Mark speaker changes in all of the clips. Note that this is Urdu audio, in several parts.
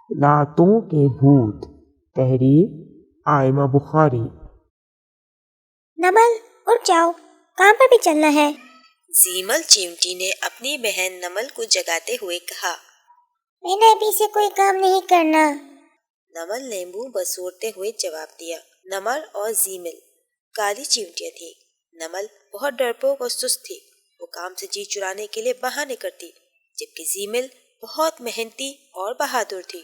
Speaker 1: لاتوں کے بھوت، تحریر آئمہ بخاری۔
Speaker 2: نمل اٹھ جاؤ، کہاں پر بھی چلنا ہے؟
Speaker 3: زیمل چیمٹی نے اپنی بہن نمل کو جگاتے ہوئے کہا۔
Speaker 2: میں نے ابھی سے کوئی کام نہیں کرنا۔
Speaker 3: نمل نے منہ بسورتے ہوئے جواب دیا۔ نمل اور زیمل کالی چیمٹیاں تھی۔ نمل بہت ڈرپوک اور سست تھی، وہ کام سے جی چرانے کے لیے بہانے کرتی، جبکہ زیمل بہت محنتی اور بہادر تھی۔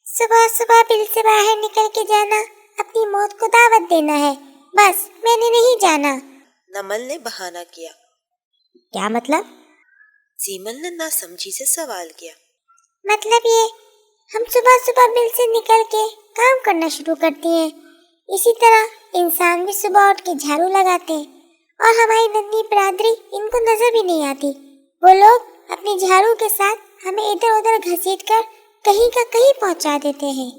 Speaker 2: صبح صبح بل سے باہر نکل کے جانا اپنی موت کو دعوت دینا ہے، بس میں نے نہیں جانا۔
Speaker 3: نمل نے بہانہ کیا۔
Speaker 2: کیا مطلب؟
Speaker 3: زیمل نے ناسمجھی سے سوال کیا۔
Speaker 2: مطلب یہ، ہم صبح صبح بل سے نکل کے کام کرنا شروع کرتے ہیں، اسی طرح انسان بھی صبح اٹھ کے جھاڑو لگاتے ہیں، اور ہماری ننھی برادری ان کو نظر بھی نہیں آتی۔ وہ لوگ اپنی جھاڑو کے ساتھ ہمیں ادھر ادھر گھسیٹ کر کہیں کا کہیں پہنچا دیتے ہیں۔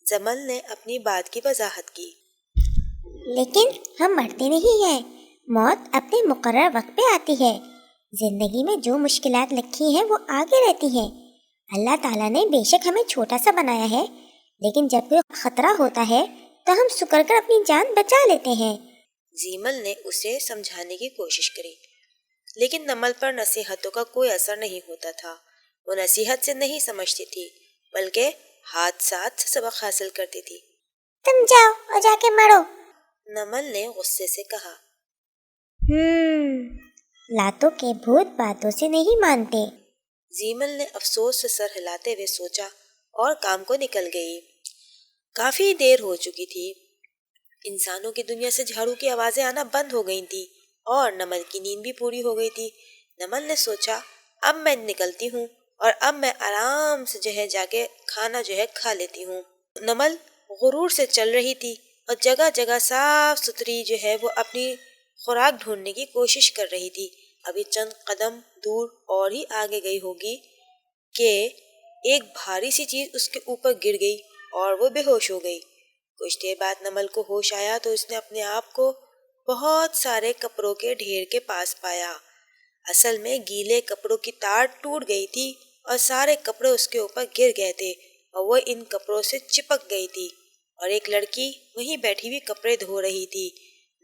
Speaker 3: زمل نے اپنی بات کی وضاحت کی۔
Speaker 2: لیکن ہم مرتے نہیں ہیں، موت اپنے مقرر وقت پہ آتی ہے۔ زندگی میں جو مشکلات لکھی ہیں وہ آگے رہتی ہیں۔ اللہ تعالیٰ نے بے شک ہمیں چھوٹا سا بنایا ہے، لیکن جب کوئی خطرہ ہوتا ہے تو ہم شکر کر اپنی جان بچا لیتے ہیں۔
Speaker 3: زیمل نے اسے سمجھانے کی کوشش کری، لیکن نمل پر نصیحتوں کا کوئی اثر نہیں ہوتا تھا۔ وہ نصیحت سے نہیں سمجھتی تھی، بلکہ حادثات سے سبق حاصل کرتی تھی۔
Speaker 2: تم جاؤ اور جا کے مرو۔
Speaker 3: نمل نے غصے سے کہا۔
Speaker 2: لاتوں کے بھوت باتوں سے نہیں مانتے۔
Speaker 3: زیمل نے افسوس سے سر ہلاتے ہوئے سوچا اور کام کو نکل گئی۔ کافی دیر ہو چکی تھی۔ انسانوں کی دنیا سے جھاڑو کی آوازیں آنا بند ہو گئی تھی اور نمل کی نیند بھی پوری ہو گئی تھی۔ نمل نے سوچا، اب میں نکلتی ہوں اور اب میں آرام سے جا کے کھانا کھا لیتی ہوں۔ نمل غرور سے چل رہی تھی اور جگہ جگہ صاف ستھری وہ اپنی خوراک ڈھونڈنے کی کوشش کر رہی تھی۔ ابھی چند قدم دور اور ہی آگے گئی ہوگی کہ ایک بھاری سی چیز اس کے اوپر گر گئی اور وہ بے ہوش ہو گئی۔ کچھ دیر بعد نمل کو ہوش آیا تو اس نے اپنے آپ کو بہت سارے کپڑوں کے ڈھیر کے پاس پایا۔ اصل میں گیلے کپڑوں کی تار ٹوٹ گئی تھی اور سارے کپڑے اس کے اوپر گر گئے تھے اور وہ ان کپڑوں سے چپک گئی تھی، اور ایک لڑکی وہیں بیٹھی ہوئی کپڑے دھو رہی تھی۔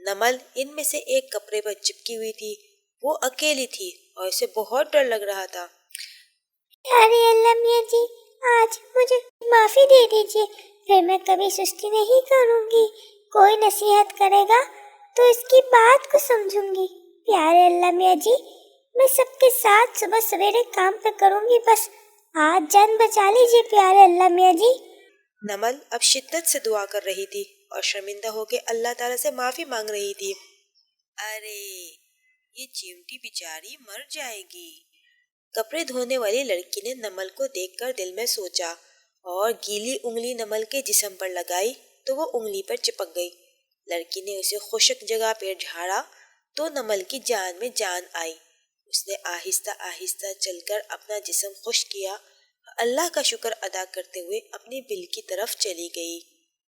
Speaker 3: نمل ان میں سے ایک کپڑے پر چپکی ہوئی تھی۔ وہ اکیلی تھی اور اسے بہت ڈر لگ رہا تھا۔
Speaker 2: ارے اللہ میاں جی، آج مجھے معافی دے دیجیے، پھر میں کبھی سستی نہیں کروں گی۔ کوئی نصیحت کرے گا تو اس کی بات کو سمجھوں گی۔ پیارے اللہ میاں جی، میں سب کے ساتھ صبح سویرے کام پہ کروں گی، بس آج جان بچا لیجیے پیارے اللہ میاں جی۔
Speaker 3: نمل اب شدت سے دعا کر رہی تھی اور شرمندہ ہو کے اللہ تعالیٰ سے معافی مانگ رہی تھی۔ ارے یہ چیمٹی بیچاری مر جائے گی، کپڑے دھونے والی لڑکی نے نمل کو دیکھ کر دل میں سوچا اور گیلی انگلی نمل کے جسم پر لگائی تو وہ انگلی پر چپک گئی۔ لڑکی نے اسے خشک جگہ پہ جھاڑا تو نمل کی جان میں جان آئی۔ اس نے آہستہ آہستہ چل کر اپنا جسم خشک کیا اور اللہ کا شکر ادا کرتے ہوئے اپنی بل کی طرف چلی گئی۔